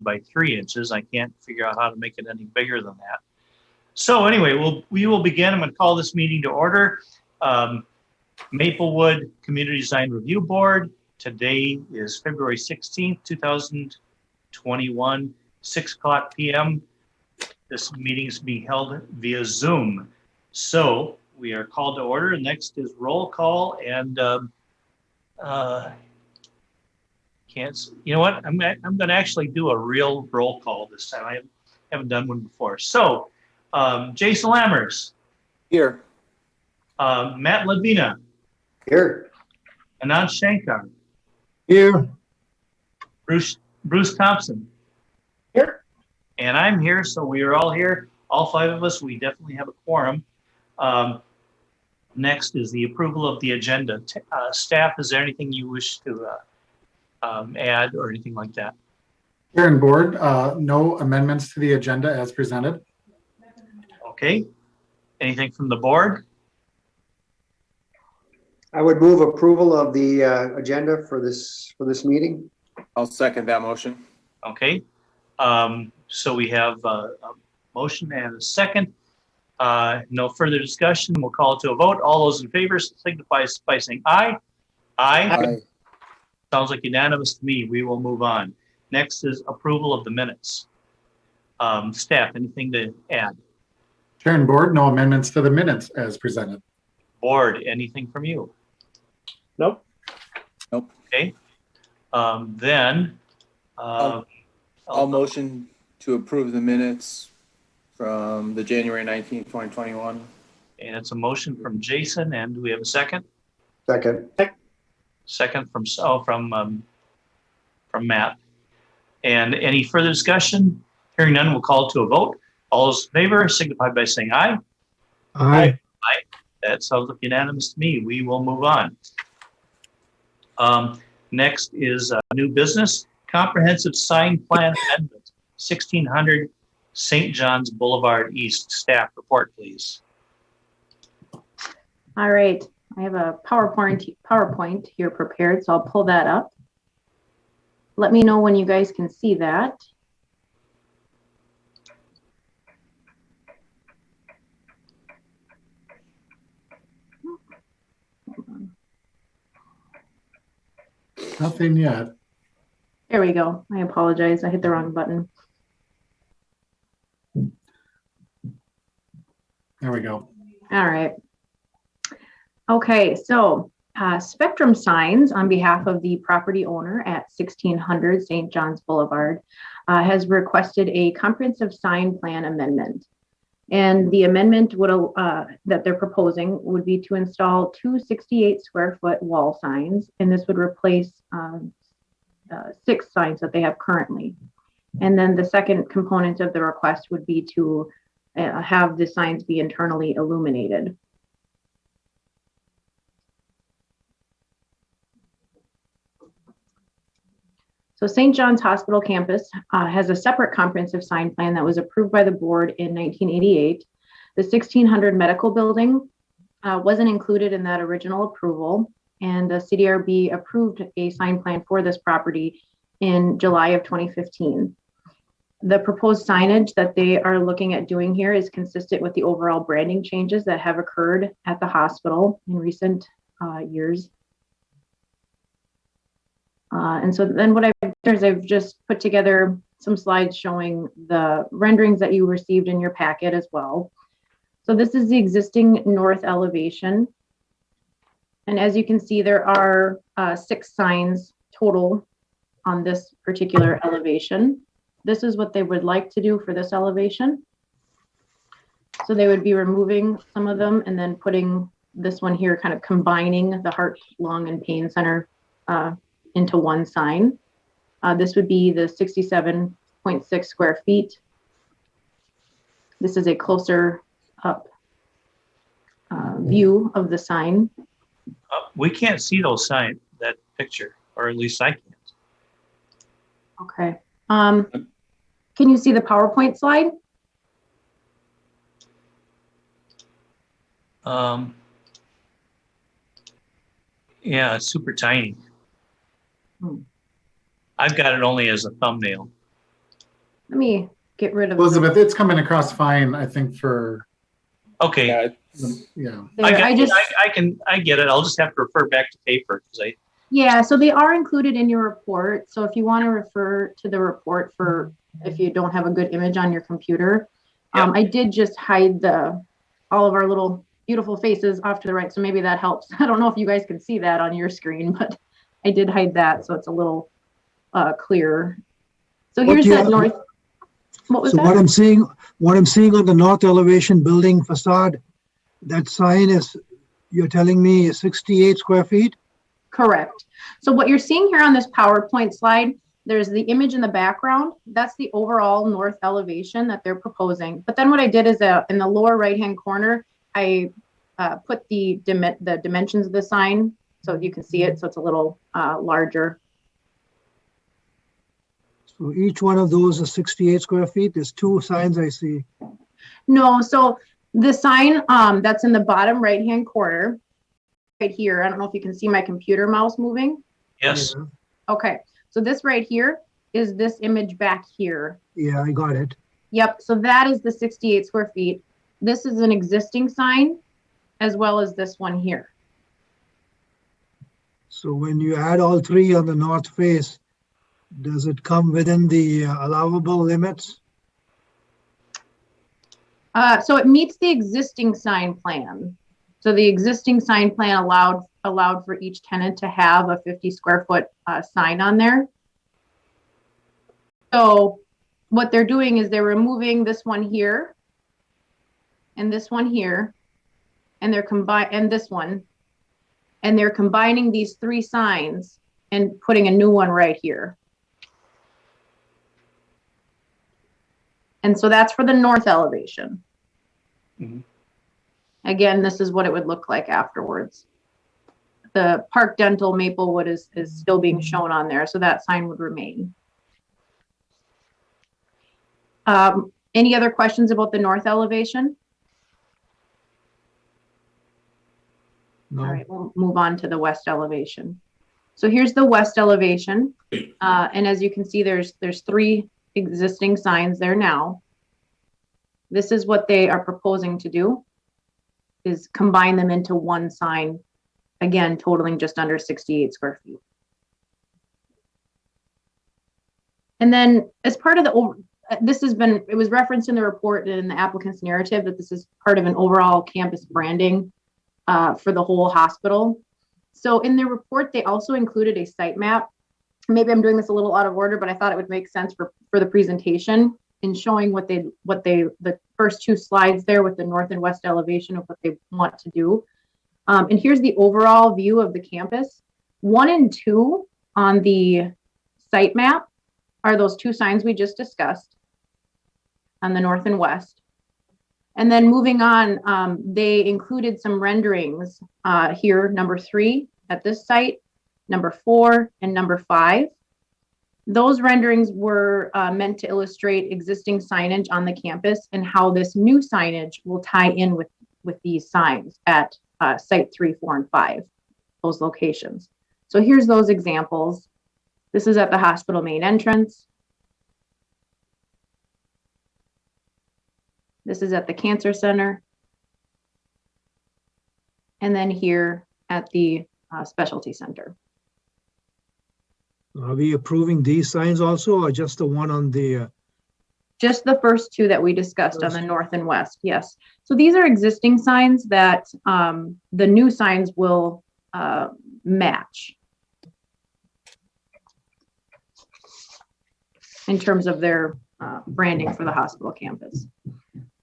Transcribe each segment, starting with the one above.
by 3 inches. I can't figure out how to make it any bigger than that. So anyway, we will begin. I'm going to call this meeting to order. Maplewood Community Design Review Board. Today is February 16th, 2021, 6 o'clock p.m. This meeting is being held via Zoom. So we are called to order. Next is roll call, and you know what? I'm going to actually do a real roll call this time. I haven't done one before. So Jason Lammers. Here. Matt Lavina. Here. Anand Shankar. Here. Bruce Thompson. Here. And I'm here, so we are all here. All 5 of us. We definitely have a quorum. Next is the approval of the agenda. Staff, is there anything you wish to add or anything like that? Chair and board, no amendments to the agenda as presented. Okay. Anything from the board? I would move approval of the agenda for this meeting. I'll second that motion. Okay. So we have a motion and a second. No further discussion. We'll call it to a vote. All those in favor signify by saying aye. Aye. Aye. Sounds like unanimous to me. We will move on. Next is approval of the minutes. Staff, anything to add? Chair and board, no amendments to the minutes as presented. Board, anything from you? Nope. Okay. Then I'll motion to approve the minutes from the January 19th, 2021. and it's a motion from Jason. And do we have a second? Second. Second from Matt. And any further discussion? Hearing none, we'll call it to a vote. All those in favor signify by saying aye. Aye. Aye. That sounds like unanimous to me. We will move on. Next is new business, comprehensive sign plan amendment, 1600 St. John's Boulevard East. Staff report, please. All right, I have a PowerPoint here prepared, so I'll pull that up. Let me know when you guys can see that. Nothing yet. There we go. I apologize. I hit the wrong button. There we go. All right. Okay, so Spectrum Signs, on behalf of the property owner at 1600 St. John's Boulevard, has requested a comprehensive sign plan amendment. And the amendment that they're proposing would be to install 2 68-square-foot wall signs, and this would replace 6 signs that they have currently. And then the second component of the request would be to have the signs be internally illuminated. So St. John's Hospital Campus has a separate comprehensive sign plan that was approved by the board in 1988. The 1600 medical building wasn't included in that original approval, and the CDRB approved a sign plan for this property in July of 2015. The proposed signage that they are looking at doing here is consistent with the overall branding changes that have occurred at the hospital in recent years. And so then what I've done is I've just put together some slides showing the renderings that you received in your packet as well. So this is the existing north elevation. And as you can see, there are 6 signs total on this particular elevation. This is what they would like to do for this elevation. So they would be removing some of them and then putting this one here, kind of combining the Heart, Lung, and Pain Center into one sign. This would be the 67.6 square feet. This is a closer up view of the sign. We can't see those signs, that picture, or at least I can't. Okay. Can you see the PowerPoint slide? Yeah, it's super tiny. I've got it only as a thumbnail. Let me get rid of Elizabeth, it's coming across fine, I think, for, Okay, Yeah, yeah. I get it. I'll just have to refer back to paper because Yeah, so they are included in your report. So if you want to refer to the report for if you don't have a good image on your computer, Yep. I did just hide all of our little beautiful faces off to the right. So maybe that helps. I don't know if you guys can see that on your screen, but I did hide that, so it's a little clearer. So here's that north. What was So that? what I'm seeing on the north elevation building facade, that sign is, you're telling me is 68 square feet? Correct. So what you're seeing here on this PowerPoint slide, there's the image in the background. That's the overall north elevation that they're proposing. But then what I did is in the lower right-hand corner, I put the dimensions of the sign so you can see it. So it's a little larger. So each one of those is 68 square feet. There's two signs I see. No, so the sign that's in the bottom right-hand corner, right here, I don't know if you can see my computer mouse moving. yes. Yeah, Okay, so this right here is this image back here. yeah, I got it. Yep, so that is the 68 square feet. This is an existing sign as well as this one here. So when you add all three on the north face, does it come within the allowable limits? So it meets the existing sign plan. So the existing sign plan allowed for each tenant to have a 50 square foot sign on there. So what they're doing is they're removing this one here and this one here, and this one, and they're combining these three signs and putting a new one right here. And so that's for the north elevation. Mhm. Again, this is what it would look like afterwards. The Park Dental Maplewood is still being shown on there, so that sign would remain. Any other questions about the north elevation? No. All right, we'll move on to the west elevation. So here's the west elevation. And as you can see, there's three existing signs there now. This is what they are proposing to do, is combine them into one sign, again, totaling just under 68 square feet. And then as part of it was referenced in the report and in the applicant's narrative that this is part of an overall campus branding for the whole hospital. So in their report, they also included a site map. Maybe I'm doing this a little out of order, but I thought it would make sense for the presentation in showing the first two slides there with the north and west elevation of what they want to do. And here's the overall view of the campus. 1 and 2 on the site map are those two signs we just discussed on the north and west. And then moving on, they included some renderings here, number 3 at this site, number 4, and number 5. Those renderings were meant to illustrate existing signage on the campus and how this new signage will tie in with these signs at site 3, 4, and 5, those locations. So here's those examples. This is at the hospital main entrance. This is at the cancer center. And then here at the specialty center. Are we approving these signs also, or just the one on the? Just the first two that we discussed on the north and west, yes. So these are existing signs that the new signs will match in terms of their branding for the hospital campus.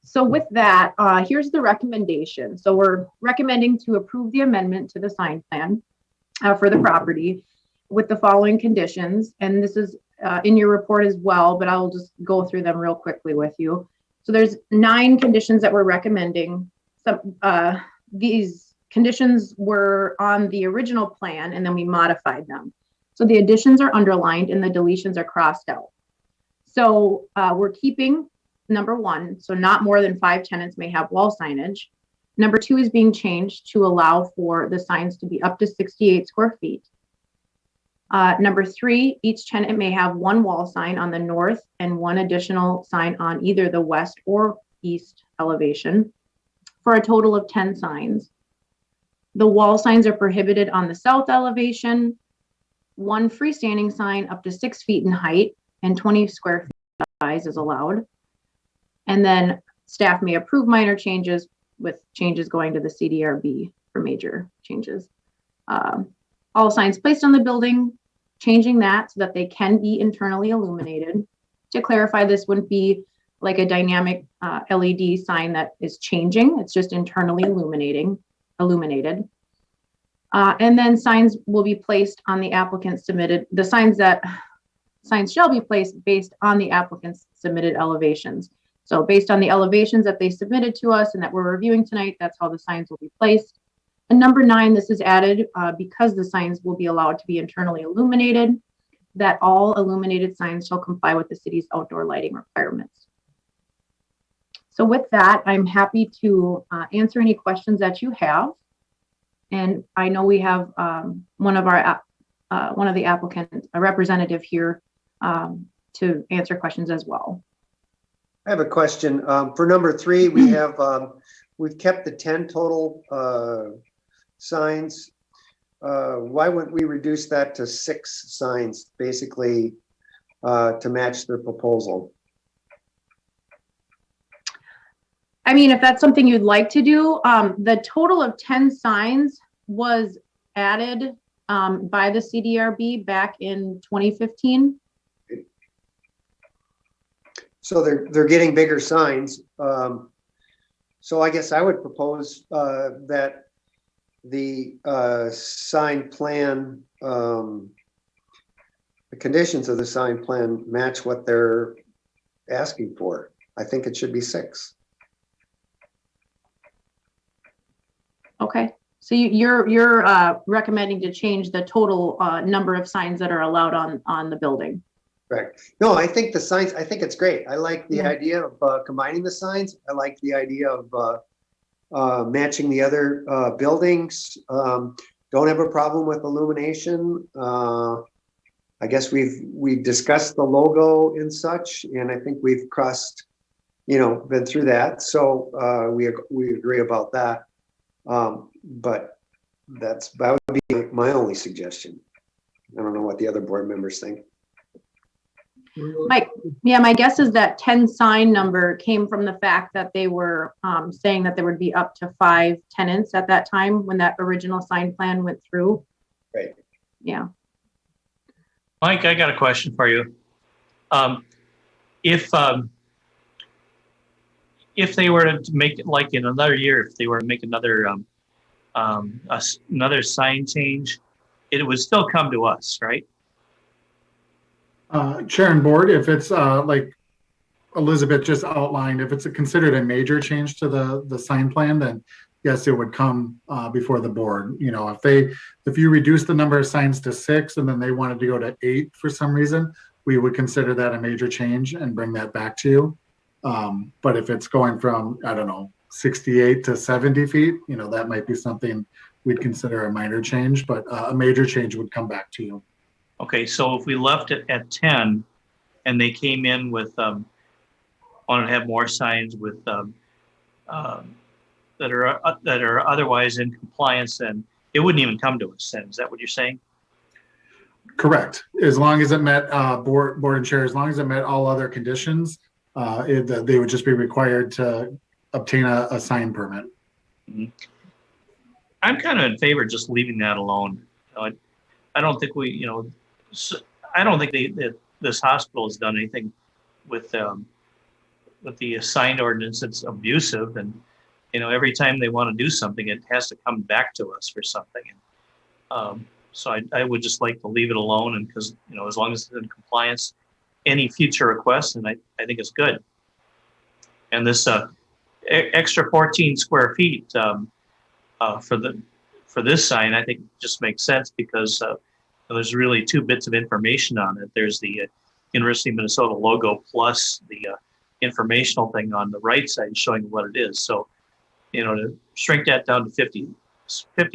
So with that, here's the recommendation. So we're recommending to approve the amendment to the sign plan for the property with the following conditions. And this is in your report as well, but I'll just go through them real quickly with you. So there's 9 conditions that we're recommending. These conditions were on the original plan and then we modified them. So the additions are underlined and the deletions are crossed out. So we're keeping number 1, so not more than 5 tenants may have wall signage. Number 2 is being changed to allow for the signs to be up to 68 square feet. Number 3, each tenant may have one wall sign on the north and one additional sign on either the west or east elevation for a total of 10 signs. The wall signs are prohibited on the south elevation. One freestanding sign up to 6 feet in height and 20 square feet size is allowed. And then staff may approve minor changes with changes going to the CDRB for major changes. All signs placed on the building, changing that so that they can be internally illuminated. To clarify, this wouldn't be like a dynamic LED sign that is changing. It's just internally illuminated. And then signs will be placed on the applicant submitted, signs shall be placed based on the applicant's submitted elevations. So based on the elevations that they submitted to us and that we're reviewing tonight, that's how the signs will be placed. And number 9, this is added because the signs will be allowed to be internally illuminated, that all illuminated signs shall comply with the city's outdoor lighting requirements. So with that, I'm happy to answer any questions that you have. And I know we have one of the applicants, a representative here to answer questions as well. I have a question. For number 3, we have, we've kept the 10 total signs. Why wouldn't we reduce that to 6 signs, basically, to match their proposal? I mean, if that's something you'd like to do, the total of 10 signs was added by the CDRB back in 2015. So they're getting bigger signs. So I guess I would propose that the sign plan, the conditions of the sign plan match what they're asking for. I think it should be 6. Okay, so you're recommending to change the total number of signs that are allowed on the building. Correct. No, I think the signs, I think it's great. I like the idea of combining the signs. I like the idea of matching the other buildings. Don't have a problem with illumination. I guess we've discussed the logo and such, and I think we've been through that. So we agree about that. But that would be my only suggestion. I don't know what the other board members think. My guess is that 10 sign number came from the fact that they were saying that there would be up to 5 tenants at that time when that original sign plan went through. Right. Yeah. Mike, I got a question for you. If they were to make it like in another year, if they were to make another another sign change, it would still come to us, right? Chair and board, if it's like Elizabeth just outlined, if it's considered a major change to the sign plan, then yes, it would come before the board. You know, if you reduce the number of signs to 6 and then they wanted to go to 8 for some reason, we would consider that a major change and bring that back to you. But if it's going from, I don't know, 68 to 70 feet, you know, that might be something we'd consider a minor change, but a major change would come back to you. Okay, so if we left it at 10 and they came in with, want to have more signs with, that are otherwise in compliance, then it wouldn't even come to us then. Is that what you're saying? Correct. As long as it met board and chair, as long as it met all other conditions, they would just be required to obtain a sign permit. Mm-hmm. I'm kind of in favor of just leaving that alone. I don't think I don't think that this hospital has done anything with the sign ordinance that's abusive, and every time they want to do something, it has to come back to us for something. So I would just like to leave it alone, and because as long as it's in compliance, any future requests, and I think it's good. And this extra 14 square feet for this sign, I think just makes sense because there's really 2 bits of information on it. There's the University of Minnesota logo plus the informational thing on the right side showing what it is. So, to shrink that down to 50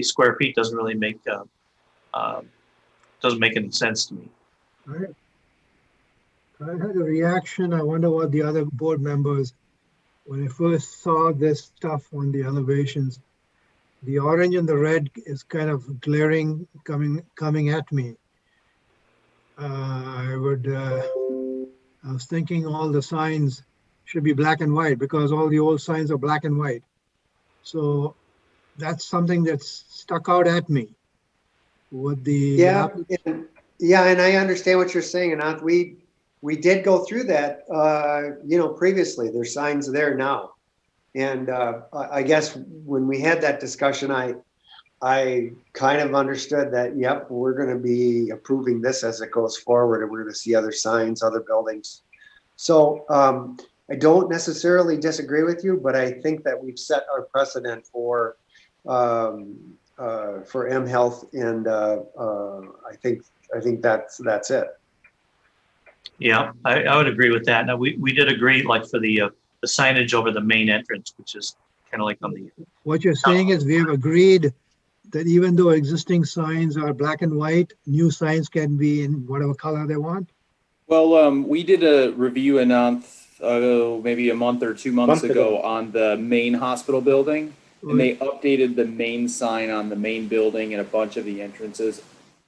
square feet doesn't really make doesn't make any sense to me. I had a reaction. I wonder what the other board members, when I first saw this stuff on the elevations, the orange and the red is kind of glaring, coming at me. I was thinking all the signs should be black and white because all the old signs are black and white. So that's something that's stuck out at me. With the yeah, and I understand what you're saying, and we did go through that, previously. There's signs there now, and I guess when we had that discussion, I kind of understood that. Yep, we're going to be approving this as it goes forward, and we're going to see other signs, other buildings. So I don't necessarily disagree with you, but I think that we've set our precedent for M Health, and I think that's it. Yeah, I would agree with that. Now, we did agree, like, for the signage over the main entrance, which is kind of like on the. What you're saying is we have agreed that even though existing signs are black and white, new signs can be in whatever color they want? Well, we did a review maybe a month or 2 months ago on the main hospital building, and they updated the main sign on the main building and a bunch of the entrances.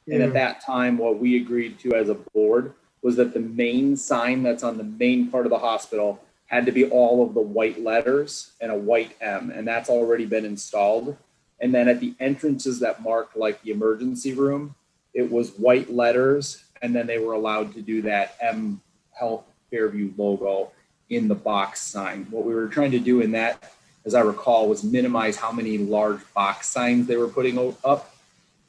Yeah. And at that time, what we agreed to as a board was that the main sign that's on the main part of the hospital had to be all of the white letters and a white M, and that's already been installed. And then at the entrances that mark like the emergency room, it was white letters, and then they were allowed to do that M Health Fairview logo in the box sign. What we were trying to do in that, as I recall, was minimize how many large box signs they were putting up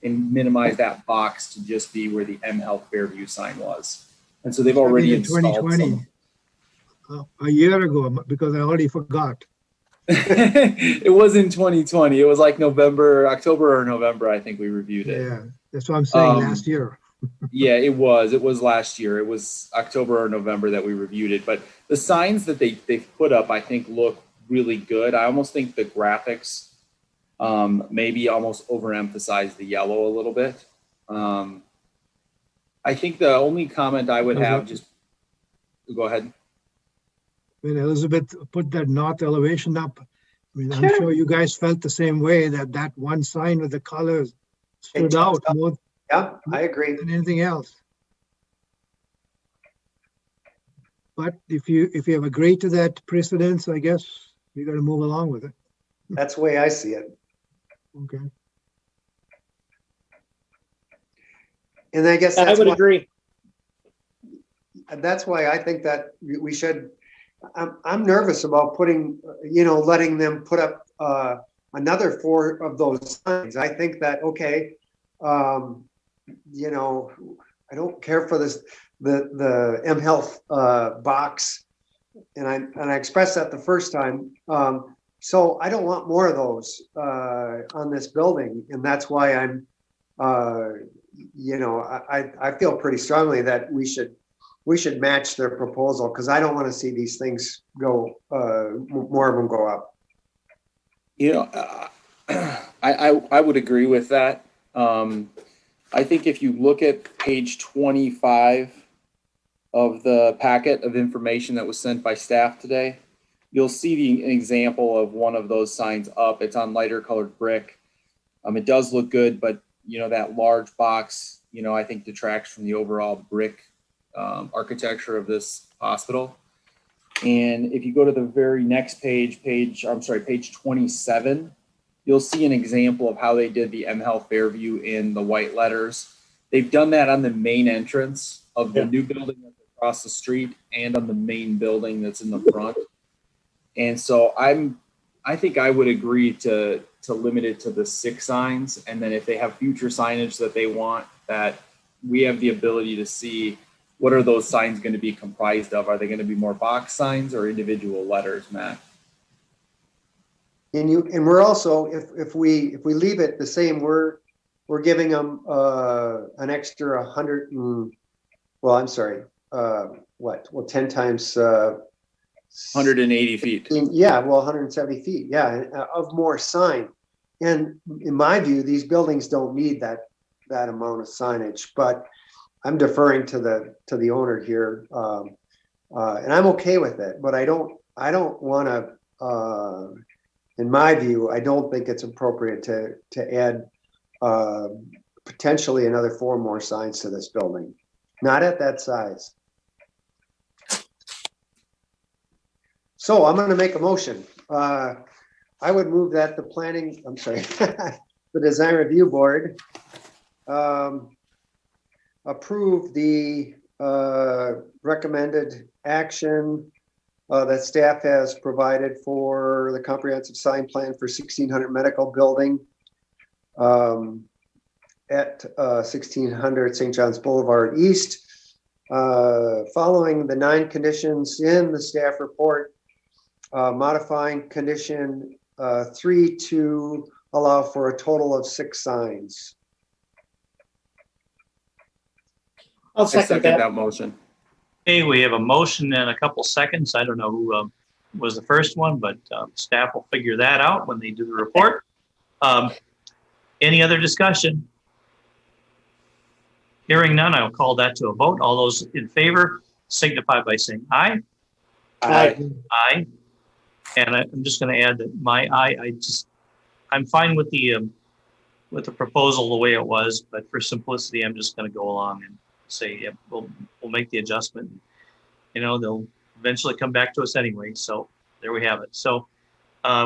and minimize that box to just be where the M Health Fairview sign was. And so they've already installed 2020, a year ago, because I already forgot. It was in 2020. It was like October or November, I think we reviewed it. Yeah, that's what I'm saying, last year. Yeah, it was last year. It was October or November that we reviewed it. But the signs that they've put up, I think, look really good. I almost think the graphics maybe almost overemphasize the yellow a little bit. I think the only comment I would have, just go ahead. When Elizabeth put that north elevation up, I mean, I'm sure you guys felt the same way, that one sign with the colors stood out more. Yeah, I agree. Than anything else. But if you have agreed to that precedence, I guess we got to move along with it. That's the way I see it. Okay. And I guess I would agree. That's why I think that we should. I'm nervous about letting them put up another 4 of those signs. I think that, okay, I don't care for this, the M Health box, and I expressed that the first time. So I don't want more of those on this building, and that's why I'm, I feel pretty strongly that we should match their proposal, because I don't want to see these things go, more of them go up. I would agree with that. I think if you look at page 25 of the packet of information that was sent by staff today, you'll see an example of one of those signs up. It's on lighter colored brick. It does look good, but that large box, I think detracts from the overall brick architecture of this hospital. And if you go to the very next page 27, you'll see an example of how they did the M Health Fairview in the white letters. They've done that on the main entrance of the new building that's across the street and on the main building that's in the front. And so I think I would agree to limit it to the 6 signs. And then if they have future signage that they want, that we have the ability to see what are those signs going to be comprised of. Are they going to be more box signs or individual letters, Matt? And we're also, if we leave it the same, we're giving them an extra 100 and, well, I'm sorry, 10 times 180 feet. Yeah, well, 170 feet. Yeah, of more sign. And in my view, these buildings don't need that that amount of signage, but I'm deferring to the owner here. And I'm okay with it, but I don't want to, in my view, I don't think it's appropriate to add potentially another 4 more signs to this building. Not at that size. So I'm going to make a motion. I would move that the design review board approve the recommended action that staff has provided for the comprehensive sign plan for 1600 Medical Building at 1600 St. John's Boulevard East, following the 9 conditions in the staff report, modifying condition 3 to allow for a total of 6 signs. I'll I second that. that motion. Okay, we have a motion and a couple seconds. I don't know who was the first one, but staff will figure that out when they do the report. Any other discussion? Hearing none, I'll call that to a vote. All those in favor signify by saying aye. Aye. Aye. And I'm just going to add that my aye. I'm fine with the proposal the way it was, but for simplicity, I'm just going to go along and say, yeah, we'll make the adjustment. You know, they'll eventually come back to us anyway. So there we have it. So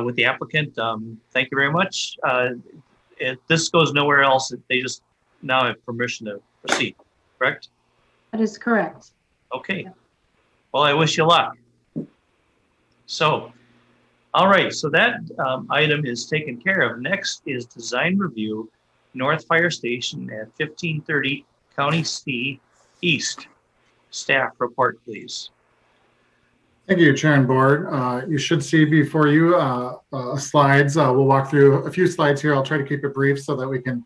with the applicant, thank you very much. This goes nowhere else. They just now have permission to proceed, correct? That is correct. Okay. Well, I wish you luck. So, all right. So that item is taken care of. Next is design review, North Fire Station at 1530 County C East. Staff report, please. Thank you, Chair and Board. You should see before you slides. We'll walk through a few slides here. I'll try to keep it brief so that we can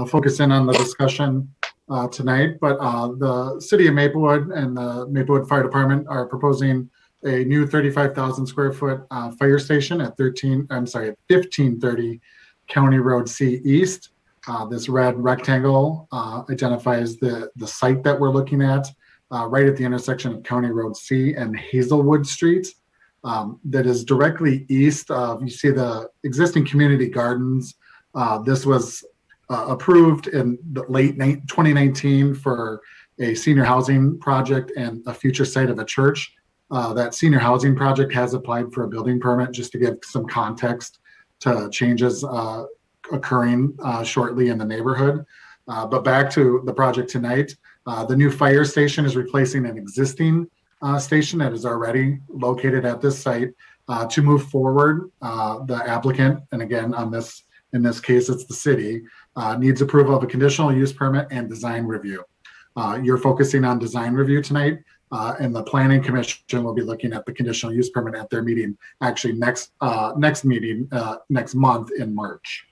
focus in on the discussion tonight. But the City of Maplewood and the Maplewood Fire Department are proposing a new 35,000 square foot fire station at 1530 County Road C East. This red rectangle identifies the site that we're looking at right at the intersection of County Road C and Hazelwood Street. That is directly east of, you see the existing community gardens. This was approved in the late 2019 for a senior housing project and a future site of a church. That senior housing project has applied for a building permit, just to give some context to changes occurring shortly in the neighborhood. But back to the project tonight, the new fire station is replacing an existing station that is already located at this site. To move forward, the applicant, and again in this case it's the city, needs approval of a conditional use permit and design review. You're focusing on design review tonight, and the Planning Commission will be looking at the conditional use permit at their meeting, actually next meeting next month in March.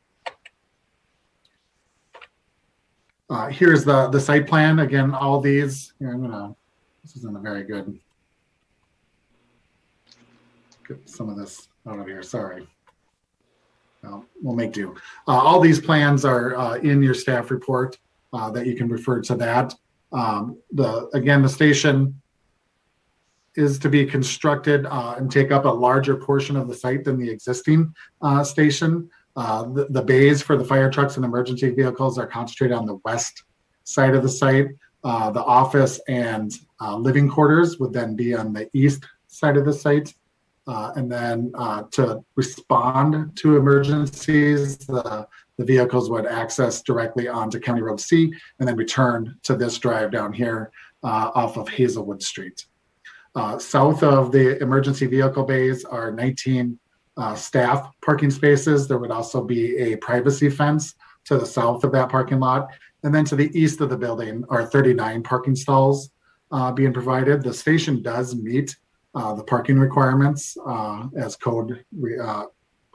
Here's the site plan. Again, all these, here, this isn't a very good, get some of this out of here, sorry. We'll make do. All these plans are in your staff report that you can refer to that. Again, the station is to be constructed and take up a larger portion of the site than the existing station. The bays for the fire trucks and emergency vehicles are concentrated on the west side of the site. The office and living quarters would then be on the east side of the site. And then to respond to emergencies, the vehicles would access directly onto County Road C and then return to this drive down here off of Hazelwood Street. South of the emergency vehicle bays are 19 staff parking spaces. There would also be a privacy fence to the south of that parking lot. And then to the east of the building are 39 parking stalls being provided. The station does meet the parking requirements as code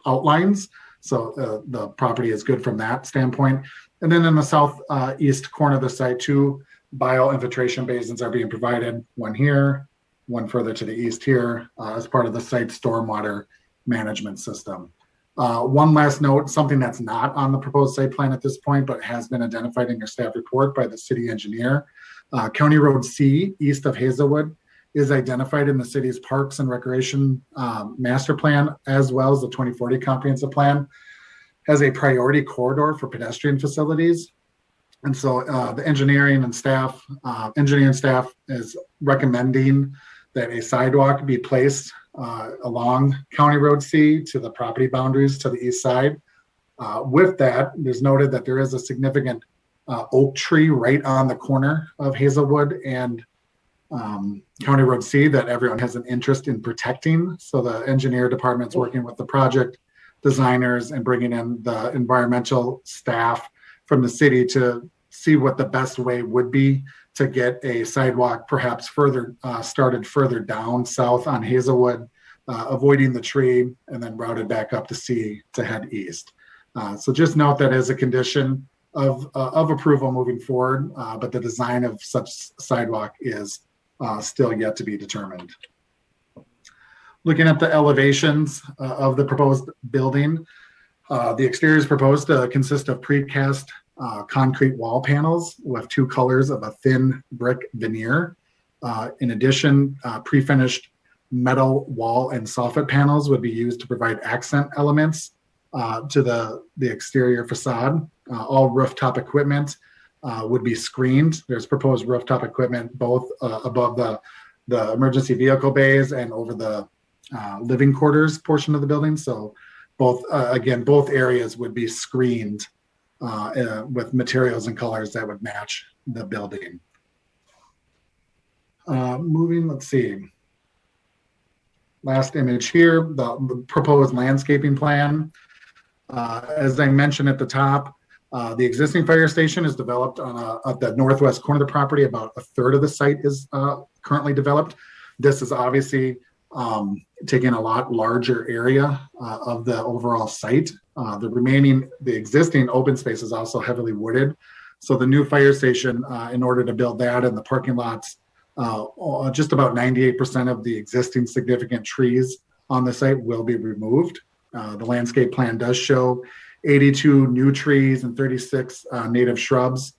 outlines. So the property is good from that standpoint. And then in the southeast corner of the site, 2 bio-infiltration basins are being provided, one here, one further to the east here, as part of the site stormwater management system. One last note, something that's not on the proposed site plan at this point, but has been identified in your staff report by the city engineer. County Road C, east of Hazelwood, is identified in the city's Parks and Recreation Master Plan, as well as the 2040 Comprehensive Plan, as a priority corridor for pedestrian facilities. And so the engineering staff is recommending that a sidewalk be placed along County Road C to the property boundaries to the east side. With that, there's noted that there is a significant oak tree right on the corner of Hazelwood and County Road C that everyone has an interest in protecting. So the engineer department's working with the project designers and bringing in the environmental staff from the city to see what the best way would be to get a sidewalk perhaps further started further down south on Hazelwood, avoiding the tree, and then routed back up to C to head east. So just note that as a condition of approval moving forward, but the design of such sidewalk is still yet to be determined. Looking at the elevations of the proposed building, the exterior is proposed to consist of precast concrete wall panels with two colors of a thin brick veneer. In addition, pre-finished metal wall and soffit panels would be used to provide accent elements to the exterior facade. All rooftop equipment would be screened. There's proposed rooftop equipment both above the emergency vehicle bays and over the living quarters portion of the building. So both areas would be screened with materials and colors that would match the building. Let's see. Last image here, the proposed landscaping plan. As I mentioned at the top, the existing fire station is developed at the northwest corner of the property. About a third of the site is currently developed. This is obviously taking a lot larger area of the overall site. The existing open space is also heavily wooded. So the new fire station, in order to build that and the parking lots, just about 98% of the existing significant trees on the site will be removed. The landscape plan does show 82 new trees and 36 native shrubs,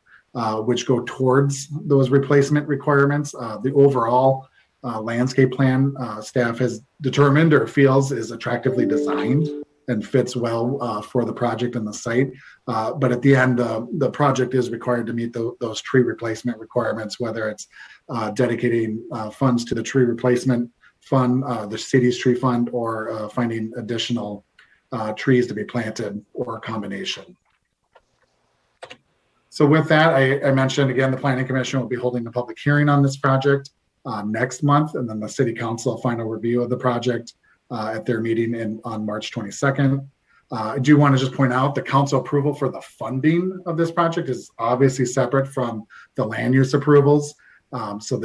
which go towards those replacement requirements. The overall landscape plan staff has determined or feels is attractively designed and fits well for the project and the site. But at the end, the project is required to meet those tree replacement requirements, whether it's dedicating funds to the tree replacement fund, the city's tree fund, or finding additional trees to be planted, or a combination. So with that, I mentioned again, the Planning Commission will be holding a public hearing on this project next month, and then the City Council final review of the project at their meeting on March 22nd. I do want to just point out the council approval for the funding of this project is obviously separate from the land use approvals. So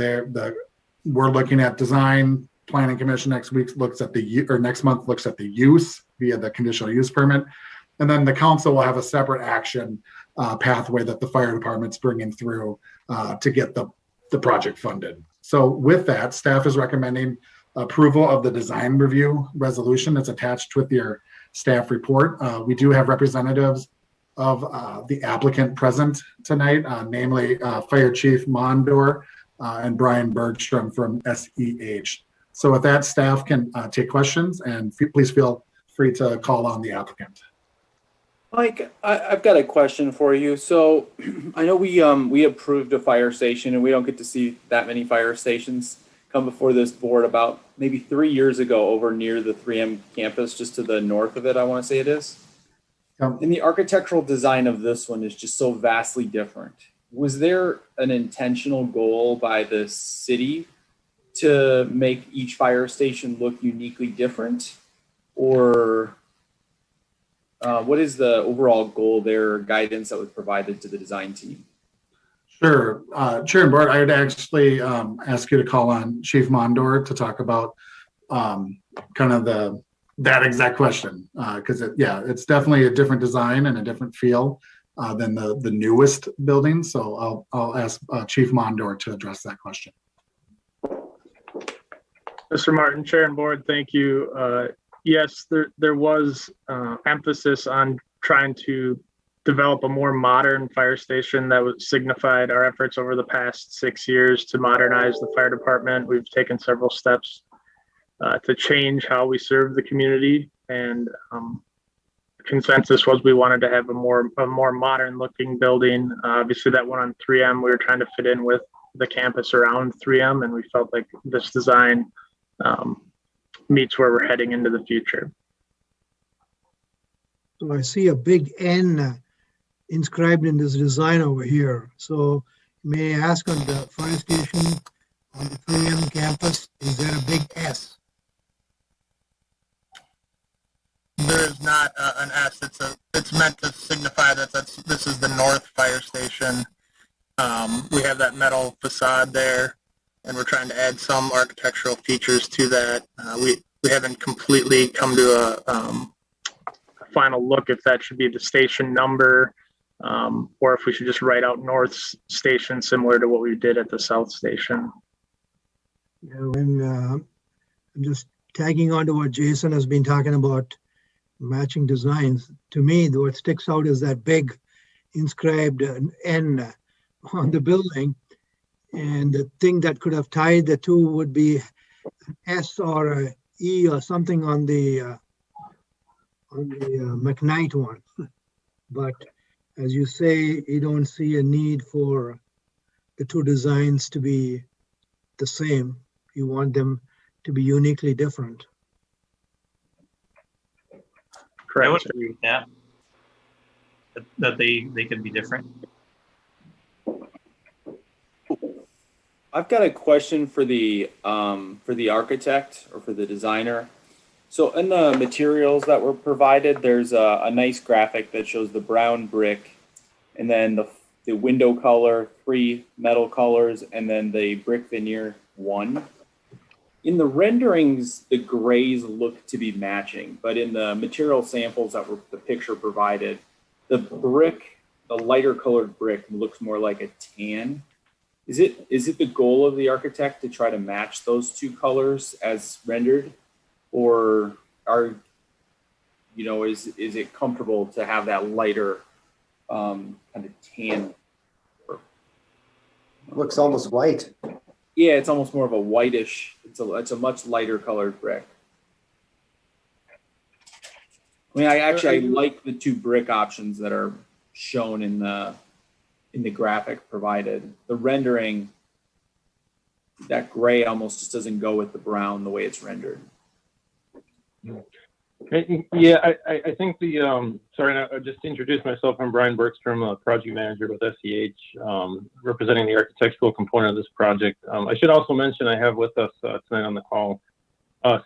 we're looking at design. Planning Commission next month looks at the use via the conditional use permit, and then the council will have a separate action pathway that the fire department's bringing through to get the project funded. So with that, staff is recommending approval of the design review resolution that's attached with your staff report. We do have representatives of the applicant present tonight, namely Fire Chief Mondor and Brian Bergstrom from SEH. So with that, staff can take questions, and please feel free to call on the applicant. Mike, I've got a question for you. So I know we approved a fire station, and we don't get to see that many fire stations come before this board about maybe 3 years ago over near the 3M campus, just to the north of it, I want to say it is. And the architectural design of this one is just so vastly different. Was there an intentional goal by the city to make each fire station look uniquely different? Or what is the overall goal there, or guidance that was provided to the design team? Sure. Chair and Board, I would actually ask you to call on Chief Mondor to talk about kind of that exact question, because it's definitely a different design and a different feel than the newest building. So I'll ask Chief Mondor to address that question. Mr. Martin, Chair and Board, thank you. yes, there was emphasis on trying to develop a more modern fire station that was signified our efforts over the past 6 years to modernize the fire department. We've taken several steps to change how we serve the community, and consensus was we wanted to have a more modern looking building. Obviously, that one on 3M, we were trying to fit in with the campus around 3M, and we felt like this design meets where we're heading into the future. So I see a big N inscribed in this design over here. So may I ask, on the fire station on the 3M campus, is there a big S? There is not an S. It's meant to signify that this is the North Fire Station. We have that metal facade there, and we're trying to add some architectural features to that. We haven't completely come to a final look if that should be the station number, or if we should just write out North Station similar to what we did at the South Station. Yeah, when I'm just tagging on to what Jason has been talking about, matching designs. To me, what sticks out is that big inscribed N on the building, and the thing that could have tied the two would be an S or a E or something on the McKnight one. But as you say, you don't see a need for the two designs to be the same. You want them to be uniquely different. I would agree with that. That they could be different. I've got a question for the architect or for the designer. So in the materials that were provided, there's a nice graphic that shows the brown brick, and then the window color, 3 metal colors, and then the brick veneer 1. In the renderings, the grays look to be matching, but in the material samples that were the picture provided, the lighter colored brick looks more like a tan. Is it the goal of the architect to try to match those two colors as rendered, or is it comfortable to have that lighter kind of tan? Looks almost white. Yeah, it's almost more of a whitish. It's a much lighter colored brick. I mean, I like the 2 brick options that are shown in the graphic provided. The rendering, that gray almost just doesn't go with the brown the way it's rendered. Yeah, I think sorry, just to introduce myself, I'm Brian Bergstrom, a project manager with SEH, representing the architectural component of this project. I should also mention I have with us tonight on the call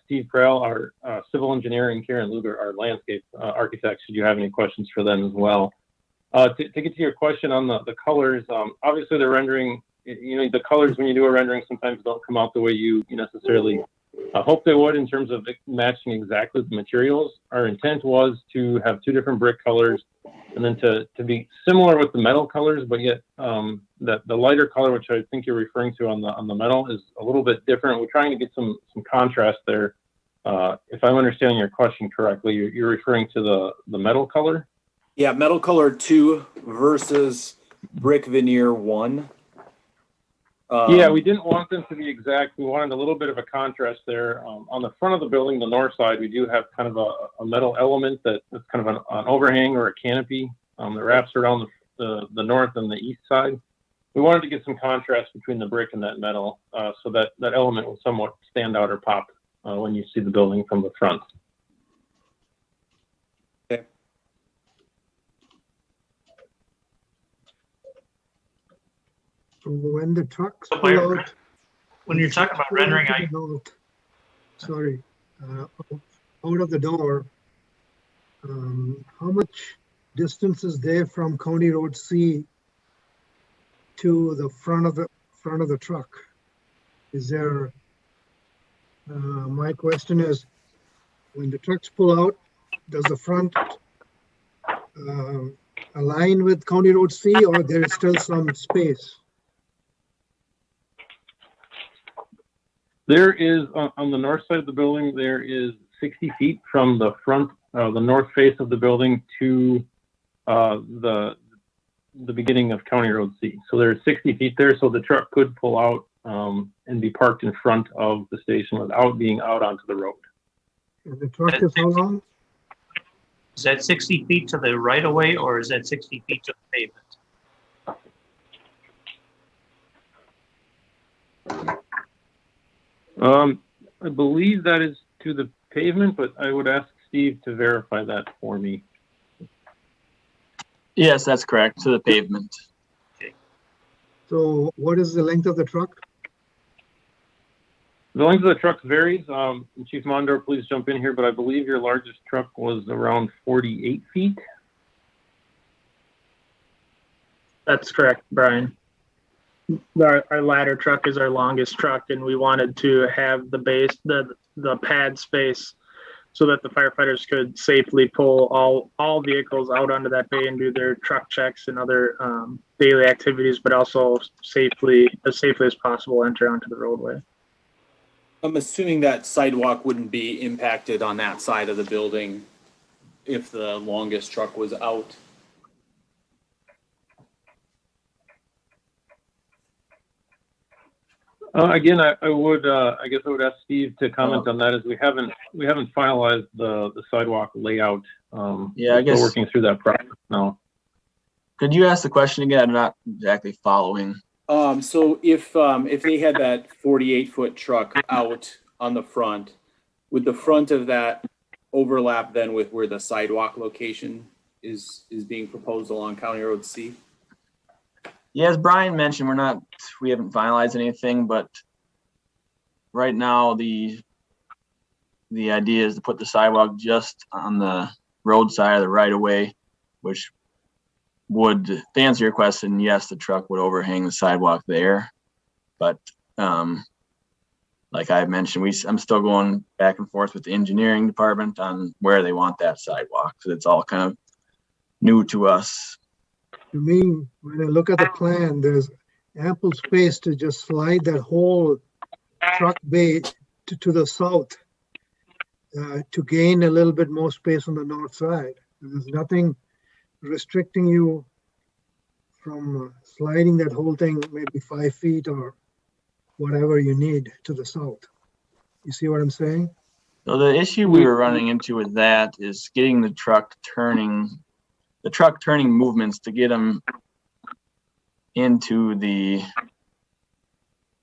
Steve Prell, our civil engineer, and Karen Luger, our landscape architect, should you have any questions for them as well. To get to your question on the colors, obviously the rendering, the colors when you do a rendering sometimes don't come out the way you necessarily hope they would in terms of matching exactly the materials. Our intent was to have 2 different brick colors, and then to be similar with the metal colors, but yet the lighter color, which I think you're referring to on the metal, is a little bit different. We're trying to get some contrast there. If I'm understanding your question correctly, you're referring to the metal color? Yeah, metal color 2 versus brick veneer 1. Yeah, we didn't want them to be exact. We wanted a little bit of a contrast there. On the front of the building, the north side, we do have kind of a metal element that's kind of an overhang or a canopy that wraps around the north and the east side. We wanted to get some contrast between the brick and that metal so that element will somewhat stand out or pop when you see the building from the front. Okay. When the trucks pull out, when you're talking about rendering, out of the door, how much distance is there from County Road C to the front of the truck? Is there? My question is, when the trucks pull out, does the front align with County Road C, or there is still some space? There is, on the north side of the building, there is 60 feet from the front, the north face of the building to the beginning of County Road C. So there's 60 feet there, so the truck could pull out and be parked in front of the station without being out onto the road. And the truck is how long? Is that 60 feet to the right of way, or is that 60 feet to the pavement? I believe that is to the pavement, but I would ask Steve to verify that for me. Yes, that's correct, to the pavement. So what is the length of the truck? The length of the truck varies. Chief Mondor, please jump in here, but I believe your largest truck was around 48 feet. That's correct, Brian. Our ladder truck is our longest truck, and we wanted to have the base, the pad space, so that the firefighters could safely pull all vehicles out onto that bay and do their truck checks and other daily activities, but also as safely as possible enter onto the roadway. I'm assuming that sidewalk wouldn't be impacted on that side of the building if the longest truck was out. Again, I guess I would ask Steve to comment on that, as we haven't finalized the sidewalk layout. Yeah, I guess we're working through that process now. Could you ask the question again? I'm not exactly following. So if they had that 48-foot truck out on the front, would the front of that overlap then with where the sidewalk location is being proposed along County Road C? Yeah, as Brian mentioned, we haven't finalized anything, but right now the idea is to put the sidewalk just on the road side of the right of way, which would, to answer your question, yes, the truck would overhang the sidewalk there. But like I mentioned, I'm still going back and forth with the engineering department on where they want that sidewalk, because it's all kind of new to us. To me, when I look at the plan, there's ample space to just slide that whole truck bay to the south to gain a little bit more space on the north side. There's nothing restricting you from sliding that whole thing maybe 5 feet or whatever you need to the south. You see what I'm saying? So the issue we were running into with that is getting the truck turning movements to get them into the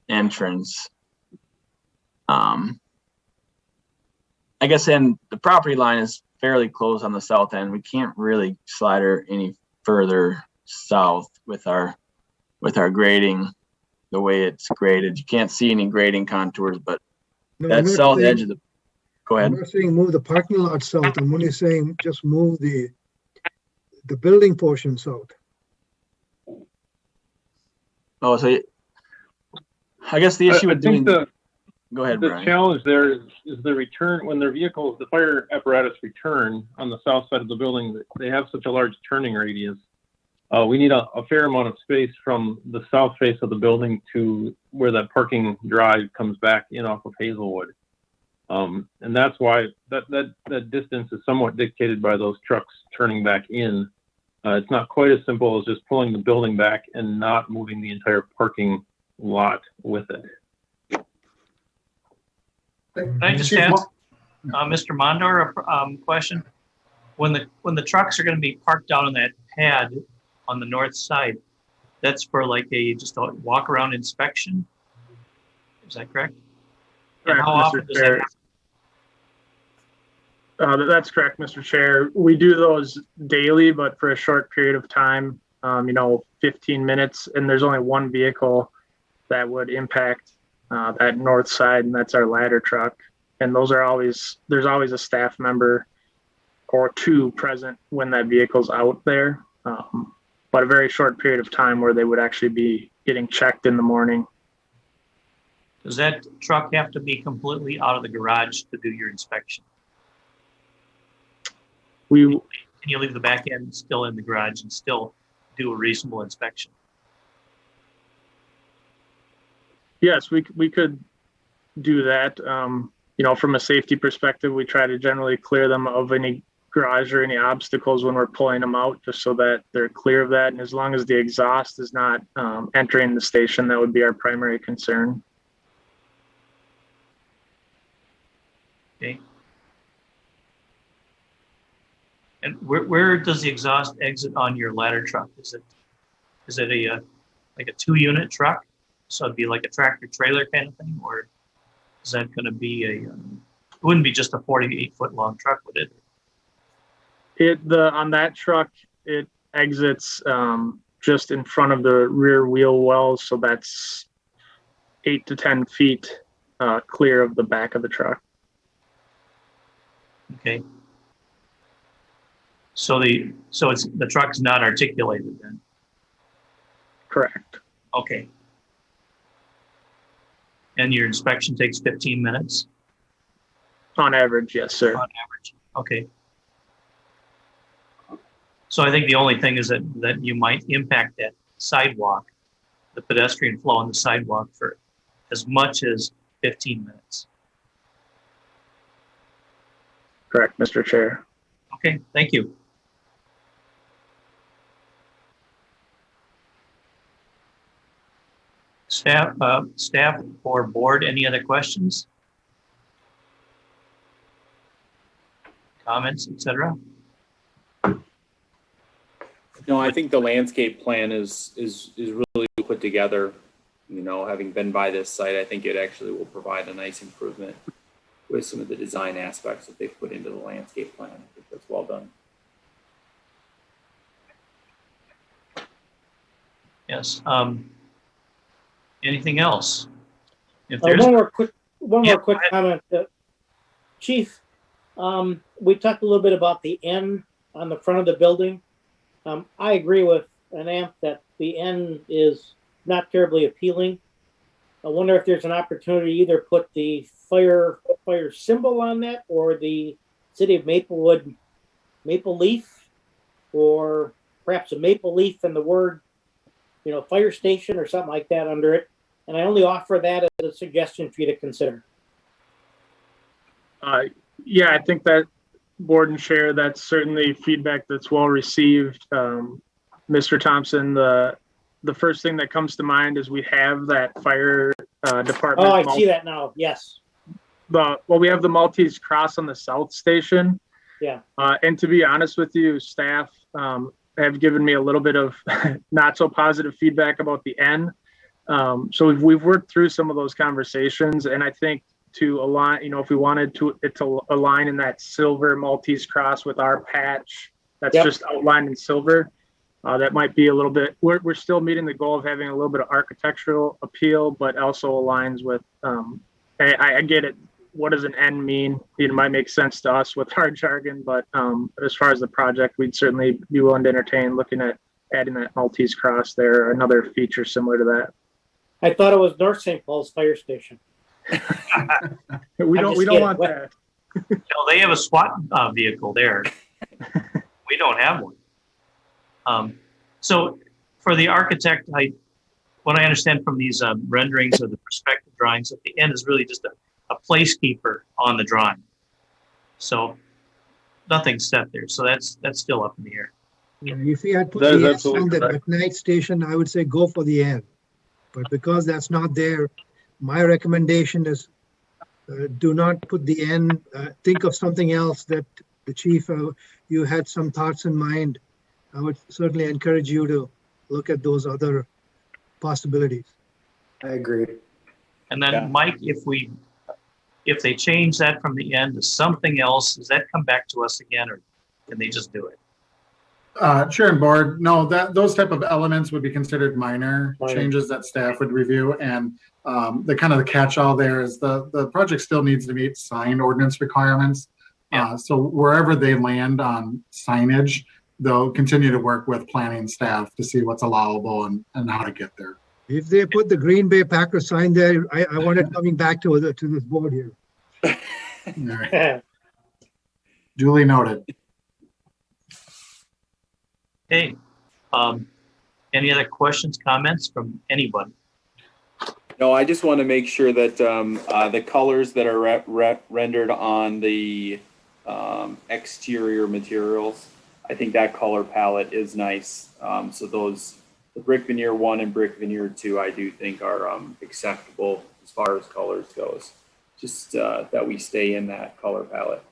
entrance. I guess, and the property line is fairly close on the south end. We can't really slide her any further south with our grading, the way it's graded. You can't see any grading contours, but No, that south edge of the, go ahead. I'm not saying move the parking lot south. I'm only saying just move the building portion south. Oh, so I guess the issue with doing, go ahead, the Brian. challenge there is the return, when their vehicles, the fire apparatus return on the south side of the building, they have such a large turning radius. We need a fair amount of space from the south face of the building to where that parking drive comes back in off of Hazelwood. And that's why that distance is somewhat dictated by those trucks turning back in. It's not quite as simple as just pulling the building back and not moving the entire parking lot with it. Can I just ask Mr. Mondor a question? When the trucks are going to be parked down on that pad on the north side, that's for like just a walk around inspection? Is that correct? Correct, How often does that happen? That's correct, Mr. Chair. We do those daily, but for a short period of time, 15 minutes, and there's only one vehicle that would impact that north side, and that's our ladder truck. And there's always a staff member or two present when that vehicle's out there, but a very short period of time where they would actually be getting checked in the morning. Does that truck have to be completely out of the garage to do your inspection? Can you leave the back end still in the garage and still do a reasonable inspection? Yes, we could do that. from a safety perspective, we try to generally clear them of any garage or any obstacles when we're pulling them out, just so that they're clear of that. And as long as the exhaust is not entering the station, that would be our primary concern. Okay. And where does the exhaust exit on your ladder truck? Is it a like a 2-unit truck? So it'd be like a tractor trailer kind of thing, or is that going to be it wouldn't be just a 48-foot long truck, would it? On that truck, it exits just in front of the rear wheel wells, so that's 8 to 10 feet clear of the back of the truck. Okay. So the truck's not articulated then? Correct. Okay. And your inspection takes 15 minutes? On average, yes, sir. On average. Okay. So I think the only thing is that you might impact that sidewalk, the pedestrian flow on the sidewalk, for as much as 15 minutes. Correct, Mr. Chair. Okay, thank you. Staff or board, any other questions? Comments, etc.? No, I think the landscape plan is really put together. Having been by this site, I think it actually will provide a nice improvement with some of the design aspects that they've put into the landscape plan. I think that's well done. Yes. Anything else? If One there's more quick Yeah, go ahead. comment. Chief, we talked a little bit about the N on the front of the building. I agree with Anant that the N is not terribly appealing. I wonder if there's an opportunity to either put the fire symbol on that, or the City of Maplewood maple leaf, or perhaps a maple leaf and the word, fire station or something like that under it. And I only offer that as a suggestion for you to consider. Yeah, I think that board and chair, that's certainly feedback that's well received. Mr. Thompson, the first thing that comes to mind is we have that fire department. Oh, I see that now. Yes. We have the Maltese cross on the south station. Yeah. And to be honest with you, staff have given me a little bit of not so positive feedback about the N. So we've worked through some of those conversations, and I think to align, if we wanted it to align in that silver Maltese cross with our patch, that's just outlined in silver. That might be a little bit, we're still meeting the goal of having a little bit of architectural appeal, but also aligns with, I get it. What does an N mean? It might make sense to us with our jargon, but as far as the project, we'd certainly be willing to entertain looking at adding that Maltese cross there, another feature similar to that. I thought it was North St. Paul's Fire Station. We don't want that. No, they have a SWAT vehicle there. We don't have one. So for the architect, what I understand from these renderings or the perspective drawings, at the end is really just a placekeeper on the drawing. So nothing's set there. So that's still up in the air. If we had put That is the S absolutely on the correct. McKnight station, I would say go for the N. But because that's not there, my recommendation is do not put the N. Think of something else that the chief, you had some thoughts in mind. I would certainly encourage you to look at those other possibilities. I agree. And then Yeah. Mike, if they change that from the end to something else, does that come back to us again, or can they just do it? Chair and board, no, those type of elements would be considered minor changes that staff would review. And the kind of the catch-all there is the project still needs to meet sign ordinance requirements. Yeah. So wherever they land on signage, they'll continue to work with planning staff to see what's allowable and how to get there. If they put the Green Bay Packers sign there, I want it coming back to this board here. All right. Duly noted. Hey, any other questions, comments from anybody? No, I just want to make sure that the colors that are rendered on the exterior materials, I think that color palette is nice. So the brick veneer 1 and brick veneer 2, I do think are acceptable as far as colors goes. Just that we stay in that color palette.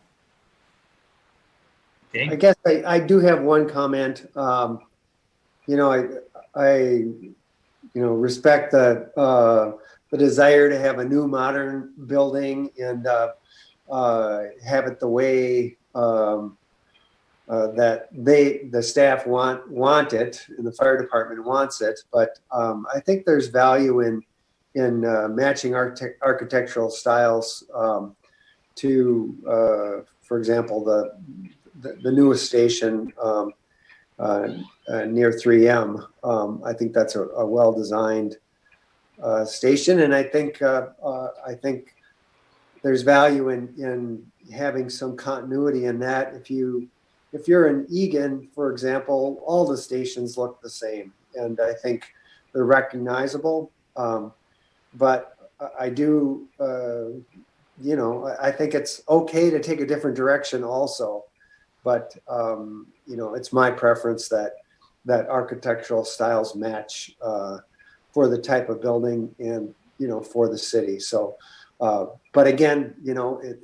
Okay. I guess I do have one comment. I respect the desire to have a new modern building and have it the way that the staff want it and the fire department wants it. But I think there's value in matching architectural styles to, for example, the newest station near 3M. I think that's a well-designed station, and I think there's value in having some continuity in that. If you're in Egan, for example, all the stations look the same, and I think they're recognizable. But I do, I think it's okay to take a different direction also. But it's my preference that architectural styles match for the type of building and for the city. So, but again,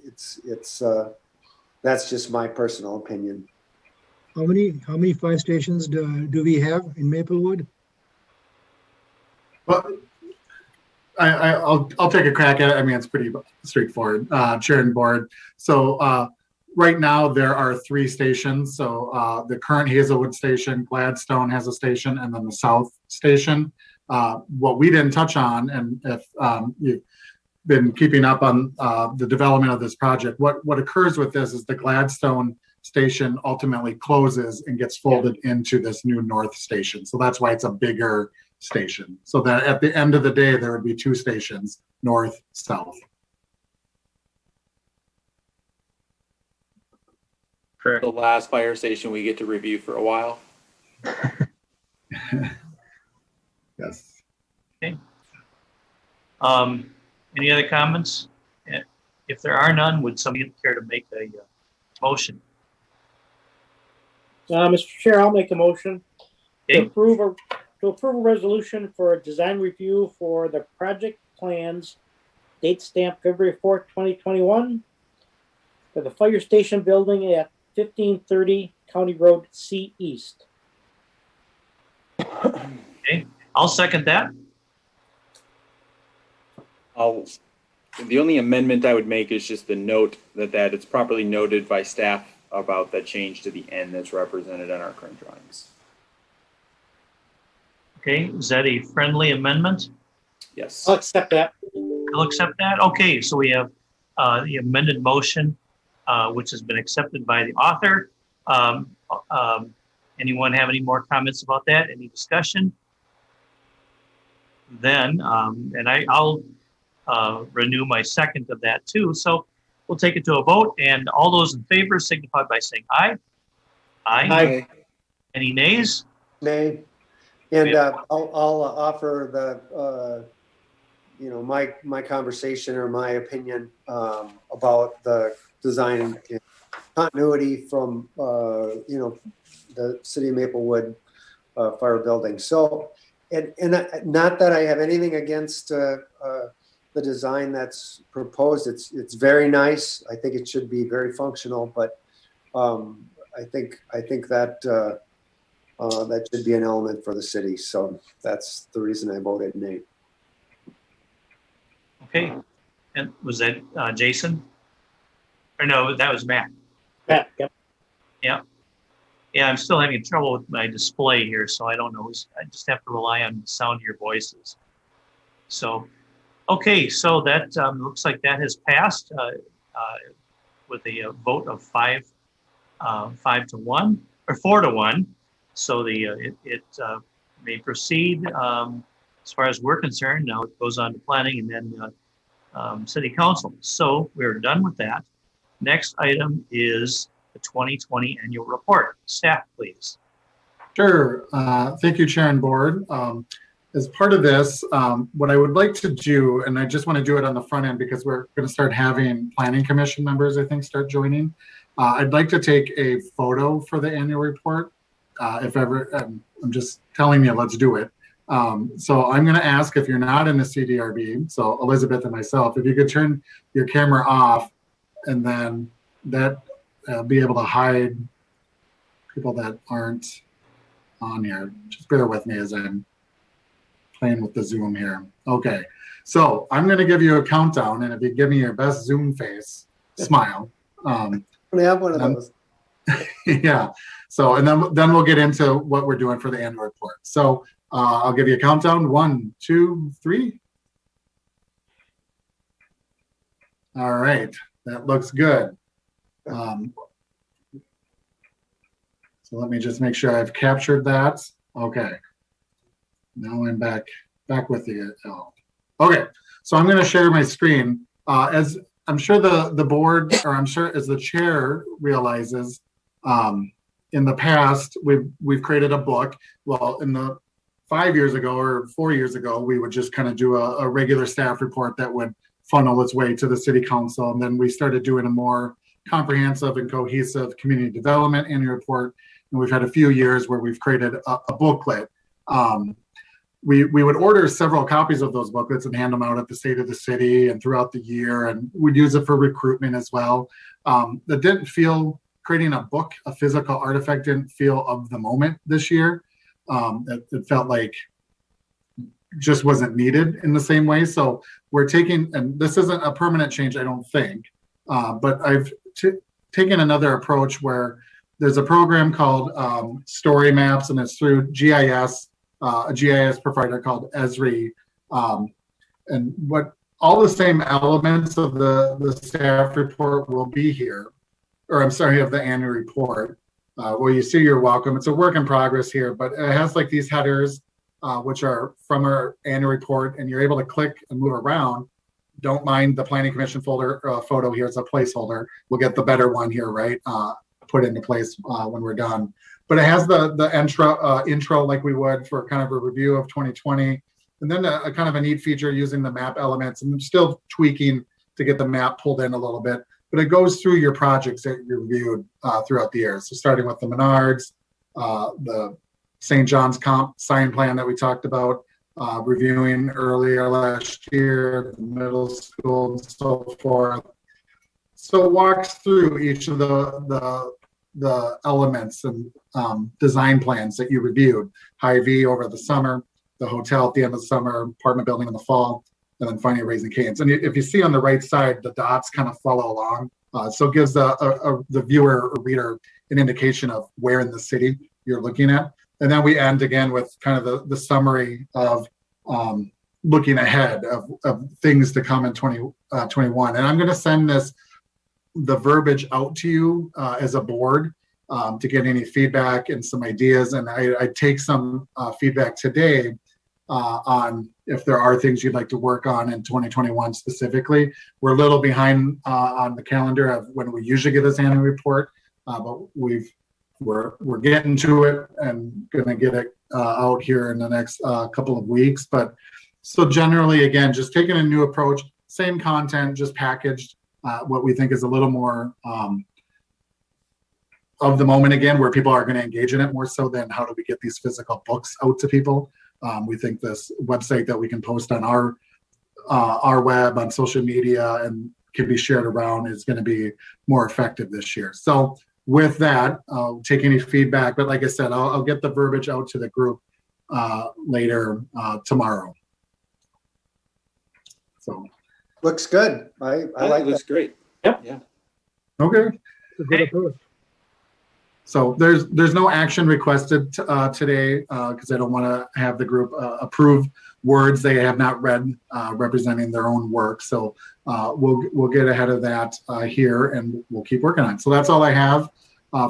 it's that's just my personal opinion. How many fire stations do we have in Maplewood? Well, I'll take a crack at it. I mean, it's pretty straightforward, Chair and Board. So right now there are 3 stations. So the current Hazelwood station, Gladstone has a station, and then the South station. What we didn't touch on, and if you've been keeping up on the development of this project, what occurs with this is the Gladstone station ultimately closes and gets folded into this new North station. So that's why it's a bigger station. So that at the end of the day, there would be 2 stations, north, south. The last fire station we get to review for a while. Yes. Okay. Any other comments? If there are none, would somebody care to make a motion? Mr. Chair, I'll make a motion to Okay. approve a resolution for a design review for the project plans, date stamp February 4th, 2021, for the fire station building at 1530 County Road C East. Okay, I'll second that. The only amendment I would make is just the note that it's properly noted by staff about the change to the N that's represented on our current drawings. Okay, is that a friendly amendment? Yes. I'll accept that. I'll accept that. Okay, so we have the amended motion, which has been accepted by the author. Anyone have any more comments about that? Any discussion? Then, and I'll renew my second of that too. So we'll take it to a vote, and all those in favor signify by saying aye. Aye. Any nays? Nay. And I'll offer the my conversation or my opinion about the design and continuity from the City of Maplewood fire building. So, and not that I have anything against the design that's proposed. It's very nice. I think it should be very functional, but I think that that should be an element for the city. So that's the reason I voted nay. Okay, and was that Jason? Or no, that was Matt. Matt, yep. Yeah, I'm still having trouble with my display here, so I don't know. I just have to rely on the sound of your voices. So, okay, so that looks like that has passed with a vote of 5 to 1 or 4 to 1. So it may proceed as far as we're concerned. Now it goes on to planning and then city council. So we're done with that. Next item is the 2020 annual report. Staff, please. Sure. Thank you, Chair and Board. as part of this, what I would like to do, and I just want to do it on the front end because we're going to start having planning commission members, I think, start joining. I'd like to take a photo for the annual report. If ever, I'm just telling you, let's do it. So I'm going to ask if you're not in the CDRB, so Elizabeth and myself, if you could turn your camera off, and then that be able to hide people that aren't on here. Just bear with me as I'm playing with the Zoom here. Okay, so I'm going to give you a countdown, and if you give me your best Zoom face, smile. We have one of those. Yeah. So, and then we'll get into what we're doing for the annual report. So I'll give you a countdown. 1, 2, 3. All right, that looks good. So let me just make sure I've captured that. Okay. Now I'm back with you. Okay, so I'm going to share my screen. As I'm sure the board, or I'm sure as the chair realizes, in the past we've created a book. Well, in the 5 years ago or 4 years ago, we would just kind of do a regular staff report that would funnel its way to the city council, and then we started doing a more comprehensive and cohesive community development annual report. And we've had a few years where we've created a booklet. We would order several copies of those booklets and hand them out at the state of the city and throughout the year, and we'd use it for recruitment as well. That didn't feel, creating a book, a physical artifact, didn't feel of the moment this year. It felt like just wasn't needed in the same way. So we're taking, and this isn't a permanent change, I don't think, but I've taken another approach where there's a program called Story Maps, and it's through GIS, a GIS provider called Esri. And what all the same elements of the staff report will be here, or I'm sorry, of the annual report. Well, you see, you're welcome. It's a work in progress here, but it has like these headers, which are from our annual report, and you're able to click and move around. Don't mind the planning commission folder photo here. It's a placeholder. We'll get the better one here, right? Put into place when we're done. But it has the intro like we would for kind of a review of 2020, and then a kind of a neat feature using the map elements, and I'm still tweaking to get the map pulled in a little bit. But it goes through your projects that you reviewed throughout the year. So starting with the Menards, the St. John's comp sign plan that we talked about, reviewing earlier last year, the middle school, and so forth. So it walks through each of the elements and design plans that you reviewed. Hy-Vee over the summer, the hotel at the end of the summer, apartment building in the fall, and then finally Raising Cane's. And if you see on the right side, the dots kind of follow along. So it gives the viewer or reader an indication of where in the city you're looking at. And then we end again with kind of the summary of looking ahead of things to come in 2021. And I'm going to send the verbiage out to you as a board to get any feedback and some ideas. And I take some feedback today on if there are things you'd like to work on in 2021 specifically. We're a little behind on the calendar of when we usually get this annual report, but we're getting to it and going to get it out here in the next couple of weeks. But so generally, again, just taking a new approach, same content, just packaged, what we think is a little more of the moment again, where people are going to engage in it more so than how do we get these physical books out to people. We think this website that we can post on our web, on social media, and can be shared around is going to be more effective this year. So with that, I'll take any feedback, but like I said, I'll get the verbiage out to the group later tomorrow. So looks good. I like it. Looks great. Yep. Yeah. Okay. It's a good approach. So there's no action requested today because I don't want to have the group approve words they have not read representing their own work. So we'll get ahead of that here, and we'll keep working on it. So that's all I have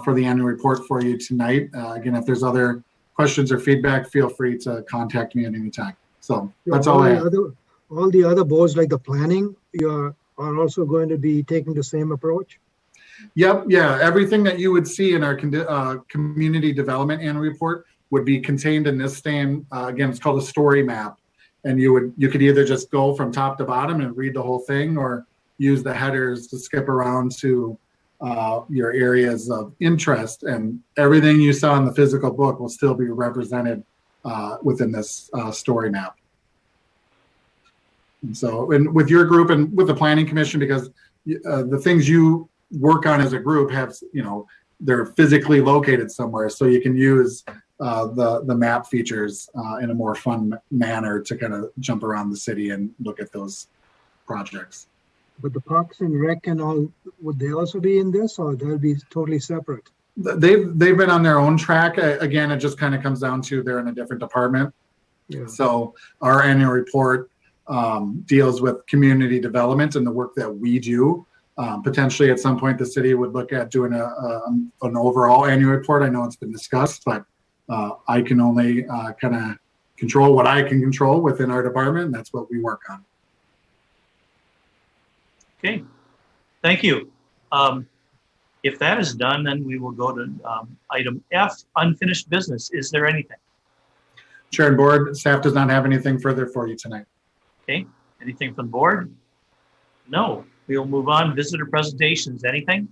for the annual report for you tonight. Again, if there's other questions or feedback, feel free to contact me at any time. So that's all I have. All the other boards, like the planning, are also going to be taking the same approach? Yep. Yeah. Everything that you would see in our community development annual report would be contained in this same, again, it's called a story map. And you could either just go from top to bottom and read the whole thing, or use the headers to skip around to your areas of interest, and everything you saw in the physical book will still be represented within this story map. And so, and with your group and with the planning commission, because the things you work on as a group have, they're physically located somewhere, so you can use the map features in a more fun manner to kind of jump around the city and look at those projects. But the Parks and Rec and all, would they also be in this, or they'll be totally separate? They've been on their own track. Again, it just kind of comes down to they're in a different department. Yeah. So our annual report deals with community development and the work that we do. Potentially at some point the city would look at doing an overall annual report. I know it's been discussed, but I can only kind of control what I can control within our department, and that's what we work on. Okay, thank you. If that is done, then we will go to item F, unfinished business. Is there anything? Chair and board, staff does not have anything further for you tonight. Okay, anything from the board? No, we'll move on. Visitor presentations, anything?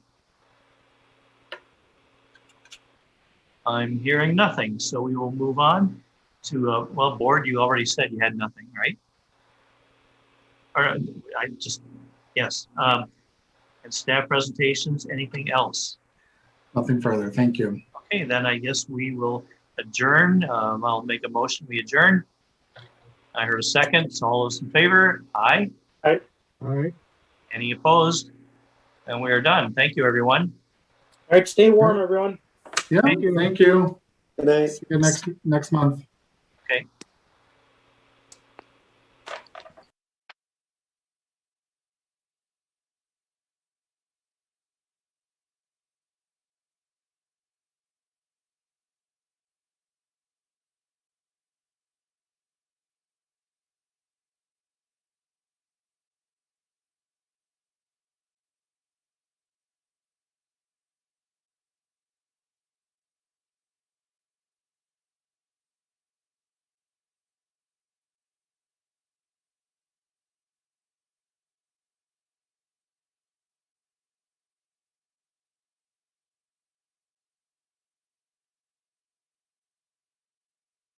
I'm hearing nothing, so we will move on to, well, board, you already said you had nothing, right? Or yes. And staff presentations, anything else? Nothing further, thank you. Okay, then I guess we will adjourn. I'll make a motion, we adjourn. I heard a second, so all those in favor, aye. All right. Any opposed? And we are done. Thank you, everyone. All right, stay warm, everyone. Yeah, thank you. Good night. See you next month. Okay.